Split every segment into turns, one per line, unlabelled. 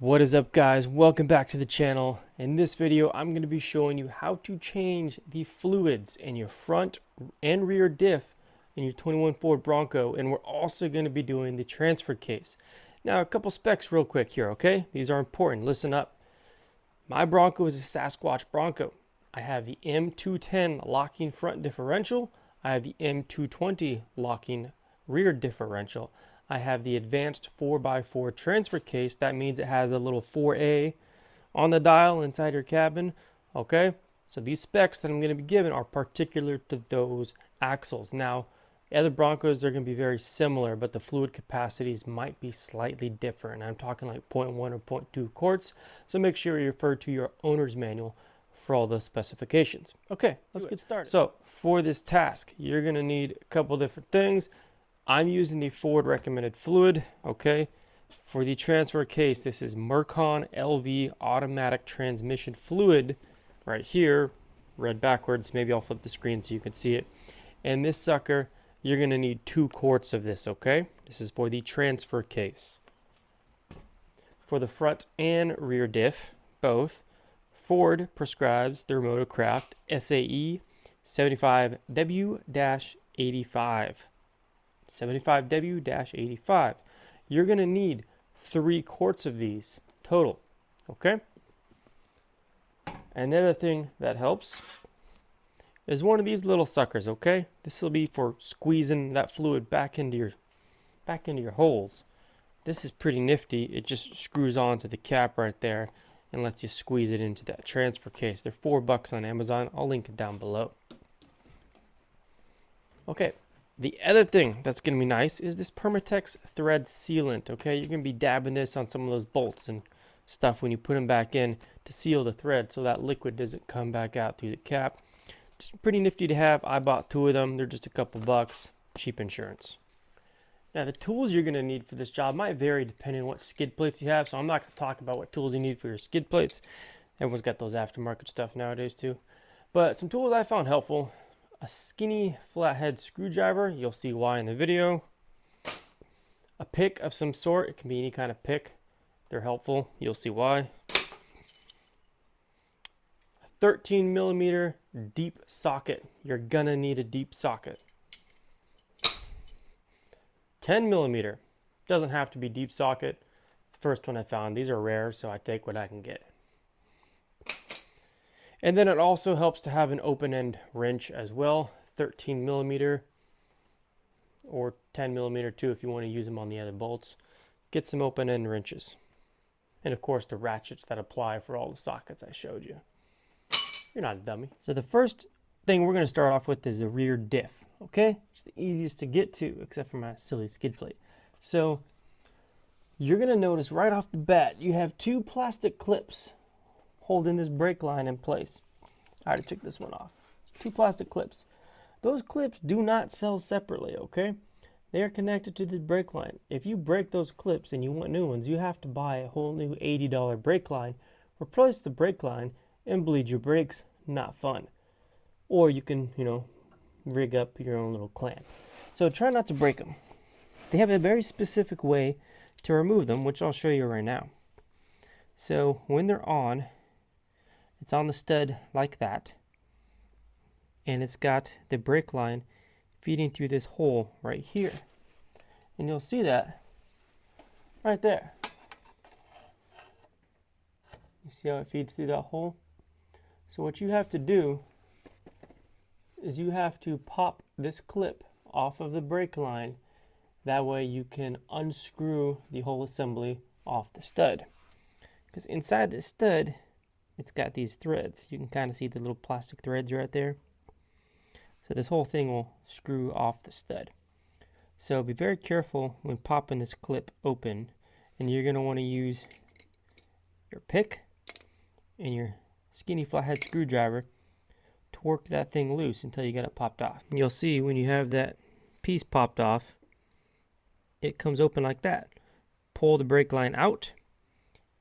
What is up, guys? Welcome back to the channel. In this video I'm going to be showing you how to change the fluids in your front and rear diff in your 21 Ford Bronco, and we're also going to be doing the transfer case. Now, a couple specs real quick here, okay? These are important. Listen up. My Bronco is a Sasquatch Bronco. I have the M210 locking front differential. I have the M220 locking rear differential. I have the advanced 4x4 transfer case. That means it has a little 4A on the dial inside your cabin. Okay, so these specs that I'm going to be giving are particular to those axles. Now, other Broncos, they're going to be very similar, but the fluid capacities might be slightly different. I'm talking like 0.1 or 0.2 quarts. So make sure you refer to your owner's manual for all the specifications. Okay, let's get started. So for this task, you're going to need a couple different things. I'm using the Ford recommended fluid, okay? For the transfer case, this is Mercon LV automatic transmission fluid right here, read backwards. Maybe I'll flip the screen so you can see it. And this sucker, you're gonna need 2 quarts of this, okay? This is for the transfer case. For the front and rear diff, both, Ford prescribes their Motocraft SAE 75W-85. 75W-85. You're going to need 3 quarts of these total, okay? Another thing that helps is one of these little suckers, okay? This will be for squeezing that fluid back into your holes. This is pretty nifty. It just screws onto the cap right there and lets you squeeze it into that transfer case. They're $4 on Amazon. I'll link it down below. Okay. The other thing that's going to be nice is this Permatex thread sealant, okay? You're going to be dabbing this on some of those bolts and stuff when you put them back in to seal the thread so that liquid doesn't come back out through the cap. Just pretty nifty to have. I bought 2 of them. They're just a couple bucks. Cheap insurance. Now, the tools you're going to need for this job might vary depending on what skid plates you have, so I'm not going to talk about what tools you need for your skid plates. Everyone's got those aftermarket stuff nowadays too. But some tools I found helpful. A skinny flathead screwdriver, you'll see why in the video. A pick of some sort, it can be any kind of pick. They're helpful, you'll see why. A 13mm deep socket, you're gonna need a deep socket. 10mm, doesn't have to be deep socket. The first one I found, these are rare, so I take what I can get. And then it also helps to have an open end wrench as well, 13mm or 10mm too if you want to use them on the other bolts. Get some open end wrenches. And of course the ratchets that apply for all the sockets I showed you. You're not a dummy. So the first thing we're going to start off with is the rear diff, okay? It's the easiest to get to except for my silly skid plate. So you're going to notice right off the bat you have 2 plastic clips holding this brake line in place. I already took this one off. 2 plastic clips. Those clips do not sell separately, okay? They are connected to the brake line. If you break those clips and you want new ones, you have to buy a whole new $80 brake line, replace the brake line, and bleed your brakes. Not fun. Or you can, rig up your own little clamp. So try not to break them. They have a very specific way to remove them, which I'll show you right now. So when they're on, it's on the stud like that, and it's got the brake line feeding through this hole right here, and you'll see that right there. You see how it feeds through that hole? So what you have to do is you have to pop this clip off of the brake line. That way you can unscrew the whole assembly off the stud, because inside the stud it's got these threads. You can kind of see the little plastic threads right there. So this whole thing will screw off the stud. So be very careful when popping this clip open, and you're going to want to use your pick and your skinny flathead screwdriver to work that thing loose until you get it popped off. And you'll see when you have that piece popped off, it comes open like that. Pull the brake line out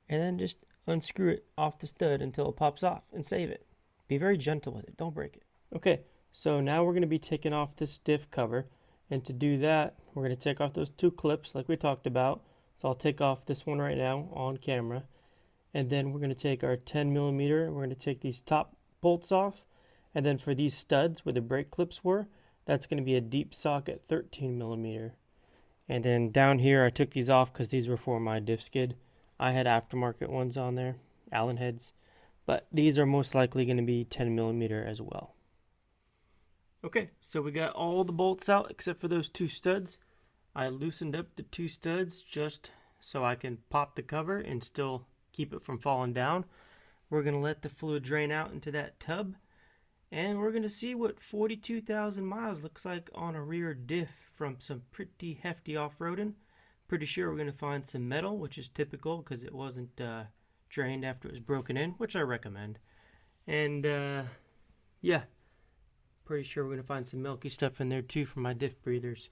and then just unscrew it off the stud until it pops off and save it. Be very gentle with it, don't break it. Okay, so now we're going to be taking off this diff cover, and to do that we're going to take off those 2 clips like we talked about, So I'll take off this one right now on camera. And then we're going to take our 10 millimeter. We're going to take these top bolts off. And then for these studs where the brake clips were, that's going to be a deep socket 13 millimeter. And then down here, I took these off because these were for my diff skid. I had aftermarket ones on there, Allen heads. But these are most likely going to be 10 millimeter as well. Okay, so we got all the bolts out except for those two studs. I loosened up the two studs just so I can pop the cover and still keep it from falling down. We're going to let the fluid drain out into that tub. And we're going to see what 42,000 miles looks like on a rear diff from some pretty hefty off-roading. Pretty sure we're going to find some metal, which is typical because it wasn't drained after it was broken in, which I recommend. And yeah, pretty sure we're going to find some milky stuff in there too from my diff breathers,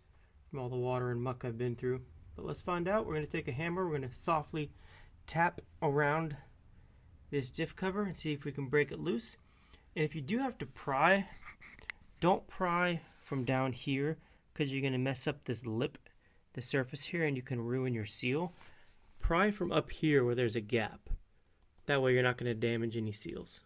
from all the water and muck I've been through. But let's find out. We're going to take a hammer. We're going to softly tap around this diff cover and see if we can break it loose. And if you do have to pry, don't pry from down here because you're going to mess up this lip, the surface here, and you can ruin your seal. Pry from up here where there's a gap. That way you're not going to damage any seals.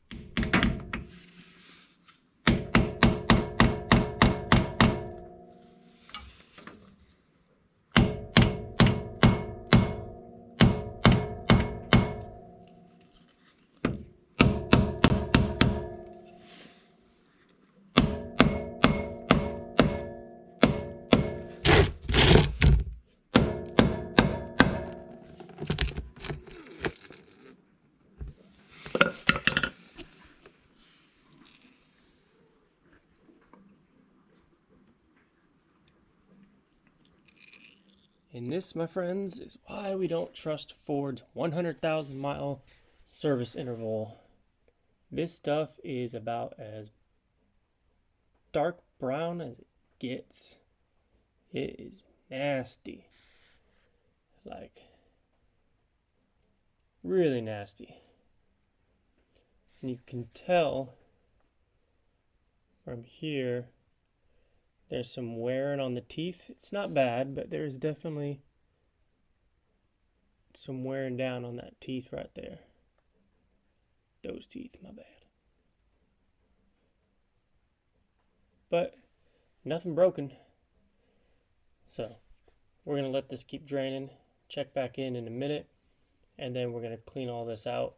And this, my friends, is why we don't trust Ford's 100,000 mile service interval. This stuff is about as dark brown as it gets. It is nasty. Like, really nasty. And you can tell from here there's some wearing on the teeth. It's not bad, but there's definitely some wearing down on that teeth right there. Those teeth, my bad. But nothing broken. So we're going to let this keep draining, check back in a minute, and then we're going to clean all this out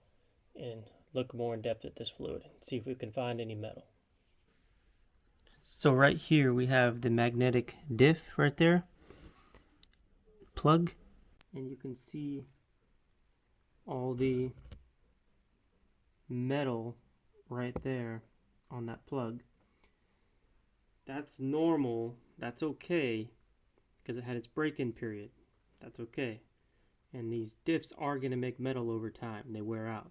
and look more in depth at this fluid and see if we can find any metal. So right here we have the magnetic diff right there, plug, and you can see all the metal right there on that plug. That's normal, that's okay, because it had its break-in period. That's okay. And these diffs are going to make metal over time, they wear out.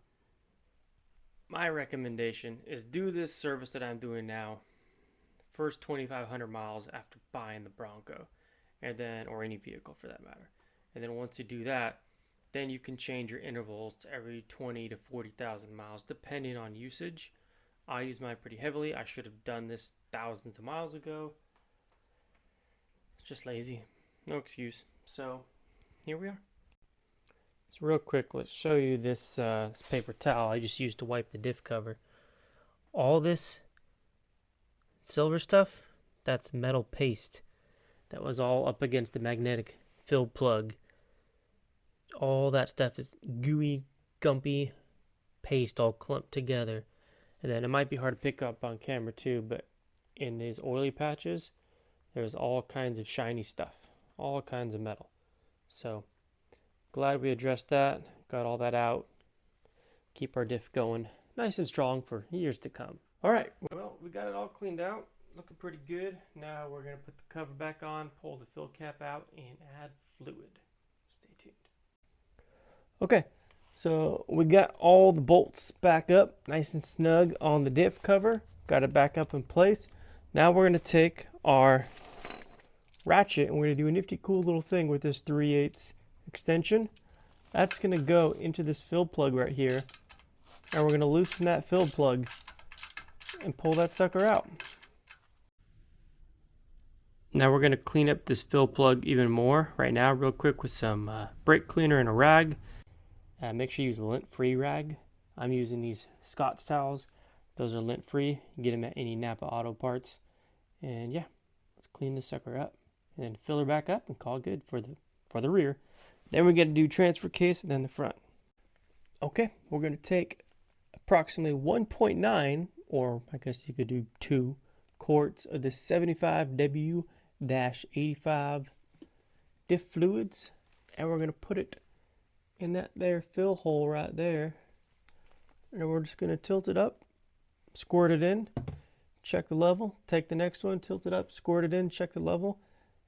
My recommendation is do this service that I'm doing now first 2,500 miles after buying the Bronco, and then, or any vehicle for that matter. And then once you do that, then you can change your intervals to every 20 to 40,000 miles depending on usage. I use mine pretty heavily. I should have done this thousands of miles ago. It's just lazy, no excuse. So here we are. So real quick, let's show you this paper towel I just used to wipe the diff cover. All this silver stuff, that's metal paste that was all up against the magnetic fill plug. All that stuff is gooey, gumpy paste all clumped together. And then it might be hard to pick up on camera too, but in these oily patches there's all kinds of shiny stuff, all kinds of metal. So glad we addressed that, got all that out, keep our diff going nice and strong for years to come. All right, well, we got it all cleaned out, looking pretty good. Now we're going to put the cover back on, pull the fill cap out, and add fluid. Stay tuned. Okay, so we got all the bolts back up, nice and snug on the diff cover. Got it back up in place. Now we're going to take our ratchet and we're going to do a nifty cool little thing with this 3/8 extension. That's going to go into this fill plug right here. And we're going to loosen that fill plug and pull that sucker out. Now we're going to clean up this fill plug even more right now real quick with some brake cleaner and a rag. Make sure you use a lint-free rag. I'm using these Scott's towels. Those are lint-free. You get them at any Napa Auto Parts. And yeah, let's clean this sucker up and then fill her back up and call it good for the rear. Then we got to do transfer case and then the front. Okay, we're going to take approximately 1.9, or I guess you could do 2 quarts of the 75W-85 Diff fluids, and we're going to put it in that there fill hole right there, and we're just going to tilt it up, squirt it in, check the level, take the next one, tilt it up, squirt it in, check the level,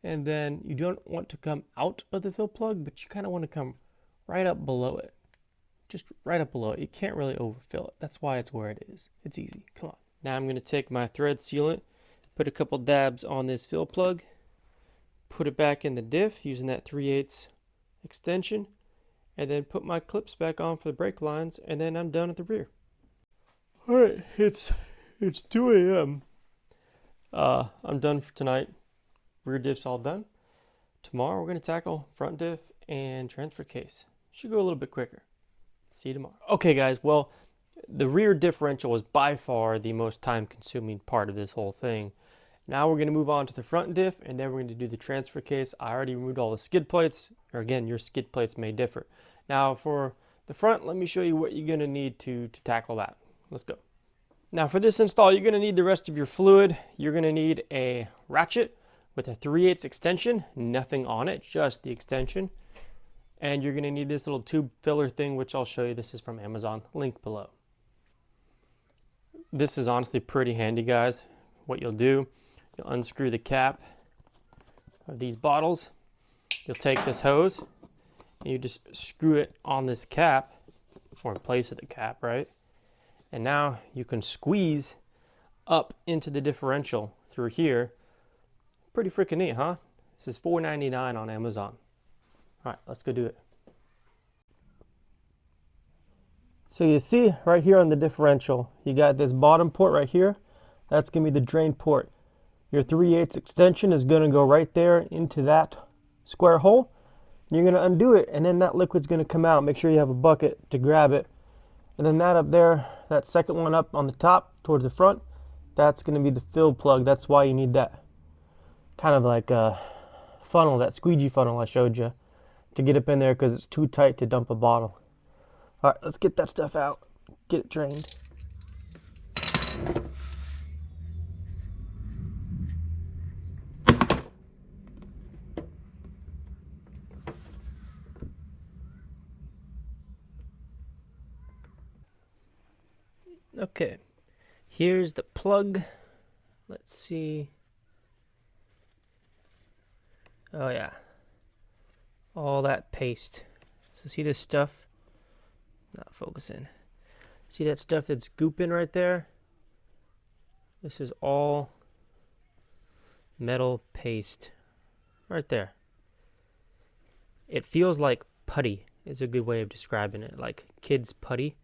and then you don't want to come out of the fill plug, but you kind of want to come right up below it. Just right up below it. You can't really overfill it. That's why it's where it is. It's easy. Come on. Now I'm going to take my thread sealant, put a couple dabs on this fill plug, put it back in the diff using that 3/8 extension, and then put my clips back on for the brake lines, and then I'm done at the rear. Alright, it's 2 a.m. I'm done for tonight. Rear diff's all done. Tomorrow we're going to tackle front diff and transfer case. Should go a little bit quicker. See you tomorrow. Okay guys, well, the rear differential is by far the most time consuming part of this whole thing. Now we're going to move on to the front diff, and then we're going to do the transfer case. I already removed all the skid plates, or again, your skid plates may differ. Now for the front, let me show you what you're going to need to tackle that. Let's go. Now for this install, you're going to need the rest of your fluid. You're going to need a ratchet with a 3/8 extension, nothing on it, just the extension. And you're going to need this little tube filler thing, which I'll show you. This is from Amazon, link below. This is honestly pretty handy, guys. What you'll do, you'll unscrew the cap of these bottles. You'll take this hose and you just screw it on this cap, or in place of the cap, right? And now you can squeeze up into the differential through here. Pretty freaking neat, huh? This is $4.99 on Amazon. All right, let's go do it. So you see right here on the differential, you got this bottom port right here. That's going to be the drain port. Your 3/8 extension is going to go right there into that square hole. You're going to undo it, and then that liquid's going to come out. Make sure you have a bucket to grab it. And then that up there, that second one up on the top towards the front, that's going to be the fill plug. That's why you need that kind of like a funnel, that squeegee funnel I showed you, to get up in there because it's too tight to dump a bottle. All right, let's get that stuff out, get it drained. Okay, here's the plug. Let's see. Oh yeah, all that paste. So see this stuff? Not focusing. See that stuff that's gooping right there? This is all metal paste right there. It feels like putty is a good way of describing it, like kids' putty.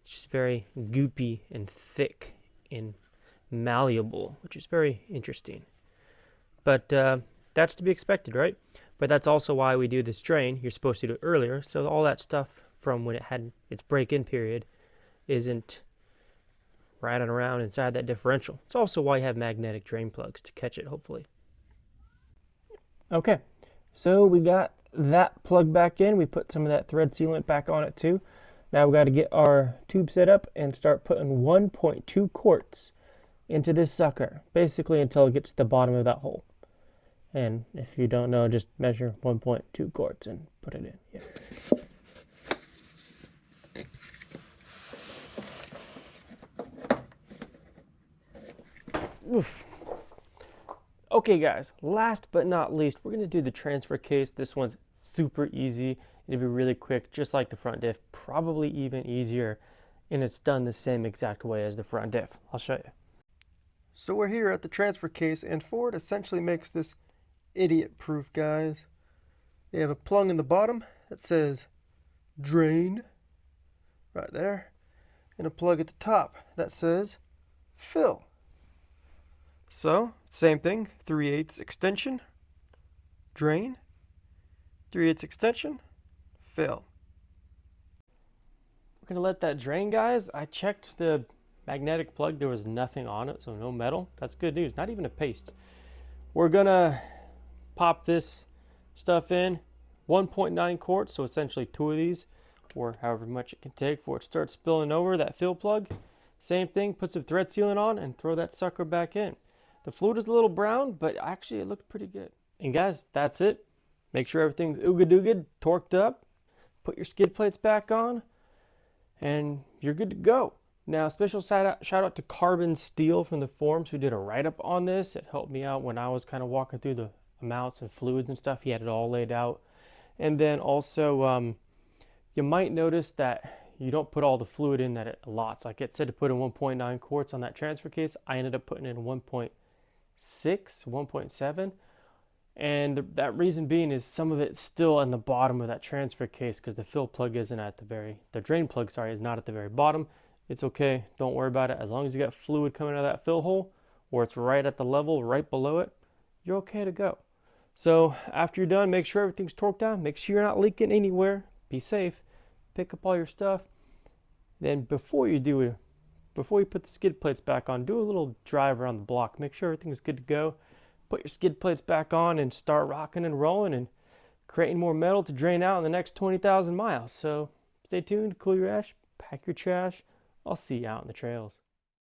It's just very goopy and thick and malleable, which is very interesting. But that's to be expected, right? But that's also why we do this drain. You're supposed to do it earlier, so all that stuff from when it had its break-in period isn't riding around inside that differential. It's also why you have magnetic drain plugs to catch it, hopefully. Okay, so we got that plug back in. We put some of that thread sealant back on it too. Now we got to get our tube set up and start putting 1.2 quarts into this sucker, basically until it gets to the bottom of that hole. And if you don't know, just measure 1.2 quarts and put it in. Yeah. Oof. Okay guys, last but not least, we're going to do the transfer case. This one's super easy. It'll be really quick, just like the front diff, probably even easier, and it's done the same exact way as the front diff. I'll show you. So we're here at the transfer case, and Ford essentially makes this idiot-proof, guys. They have a plug in the bottom that says drain right there, and a plug at the top that says fill. So, same thing, 3/8 extension, drain, 3/8 extension, fill. We're gonna let that drain, guys. I checked the magnetic plug, there was nothing on it, so no metal. That's good news, not even a paste. We're gonna pop this stuff in, 1.9 quarts, so essentially 2 of these, or however much it can take before it starts spilling over that fill plug. Same thing, put some thread sealant on and throw that sucker back in. The fluid is a little brown, but actually it looked pretty good. And guys, that's it. Make sure everything's ooga-doogad, torqued up, put your skid plates back on, and you're good to go. Now, special shout out to Carbon Steel from the forums who did a write-up on this. It helped me out when I was kind of walking through the amounts and fluids and stuff. He had it all laid out. And then also, you might notice that you don't put all the fluid in that it allots. Like it said to put in 1.9 quarts on that transfer case. I ended up putting in 1.6, 1.7. And that reason being is some of it's still in the bottom of that transfer case because the fill plug isn't at the drain plug, sorry, is not at the very bottom. It's okay, don't worry about it. As long as you got fluid coming out of that fill hole or it's right at the level, right below it, you're okay to go. So after you're done, make sure everything's torqued down. Make sure you're not leaking anywhere. Be safe. Pick up all your stuff. Then before you put the skid plates back on, do a little drive around the block. Make sure everything's good to go. Put your skid plates back on and start rocking and rolling and creating more metal to drain out in the next 20,000 miles. So stay tuned, cool your ash, pack your trash. I'll see you out in the trails.